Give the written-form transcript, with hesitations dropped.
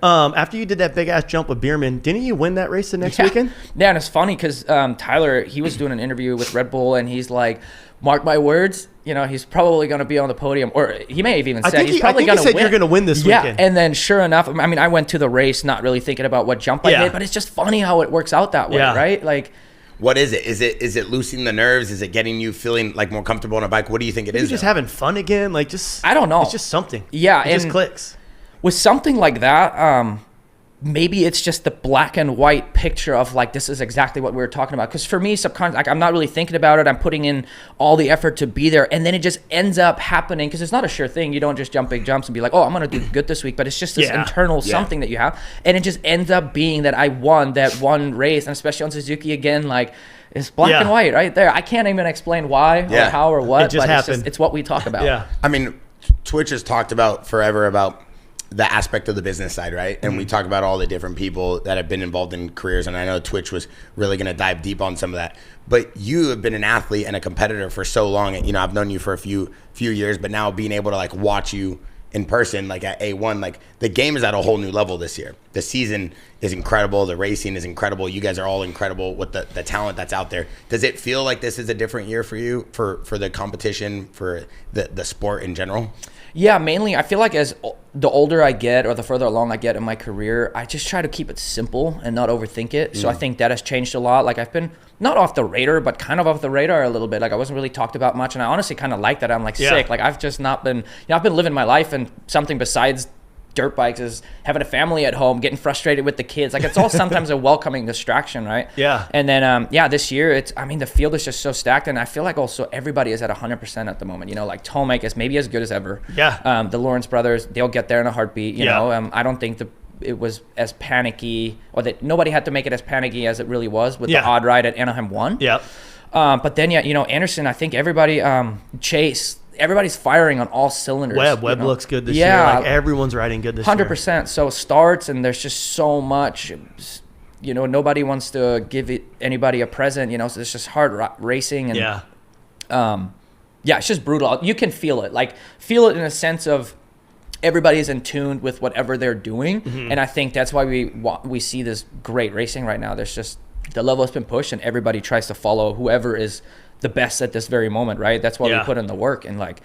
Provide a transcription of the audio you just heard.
After you did that big ass jump with Bierman, didn't you win that race the next weekend? Yeah, and it's funny because Tyler, he was doing an interview with Red Bull, and he's like, mark my words, you know, he's probably going to be on the podium, or he may have even said he's probably going to win. You're going to win this weekend. Yeah, and then sure enough, I mean, I went to the race not really thinking about what jump I did, but it's just funny how it works out that way, right? Like, what is it? Is it loosening the nerves? Is it getting you feeling like more comfortable on a bike? What do you think it is? Just having fun again, like just I don't know. It's just something. Yeah, it just clicks. With something like that, maybe it's just the black and white picture of like, this is exactly what we were talking about. Because for me, like, I'm not really thinking about it. I'm putting in all the effort to be there. And then it just ends up happening because it's not a sure thing. You don't just jump big jumps and be like, oh, I'm going to do good this week. But it's just this internal something that you have. And it just ends up being that I won that one race. And especially on Suzuki again, like, it's black and white right there. I can't even explain why or how or what. It just happened. It's what we talk about. Yeah. I mean, Twitch has talked about forever about the aspect of the business side, right? And we talk about all the different people that have been involved in careers, and I know Twitch was really going to dive deep on some of that. But you have been an athlete and a competitor for so long. And, you know, I've known you for a few years, but now being able to like watch you in person, like at A1, like the game is at a whole new level this year. The season is incredible. The racing is incredible. You guys are all incredible with the talent that's out there. Does it feel like this is a different year for you, for the competition, for the sport in general? Yeah, mainly I feel like as the older I get or the further along I get in my career, I just try to keep it simple and not overthink it. So I think that has changed a lot. Like I've been not off the radar, but kind of off the radar a little bit. Like I wasn't really talked about much. And I honestly kind of like that. I'm like sick. Like I've just not been, I've been living my life, and something besides dirt bikes is having a family at home, getting frustrated with the kids. Like it's all sometimes a welcoming distraction, right? Yeah. And then, this year I mean, the field is just so stacked, and I feel like also everybody is at 100% at the moment. You know, like Tomek is maybe as good as ever. Yeah. The Lawrence brothers, they'll get there in a heartbeat. You know, I don't think it was as panicky, or that nobody had to make it as panicky as it really was with the odd ride at Anaheim 1. Yeah. But then, you know, Anderson, I think everybody, Chase, everybody's firing on all cylinders. Webb looks good this year. Like everyone's riding good this 100%. year. 100%. So starts, and there's just so much, you know, nobody wants to give anybody a present, you know, so it's just hard racing. And it's just brutal. You can feel it. Like, feel it in a sense of everybody's in tune with whatever they're doing. Mm-hmm. And I think that's why we see this great racing right now. There's just, the level has been pushed, and everybody tries to follow whoever is the best at this very moment, right? That's why we put in the work. And like,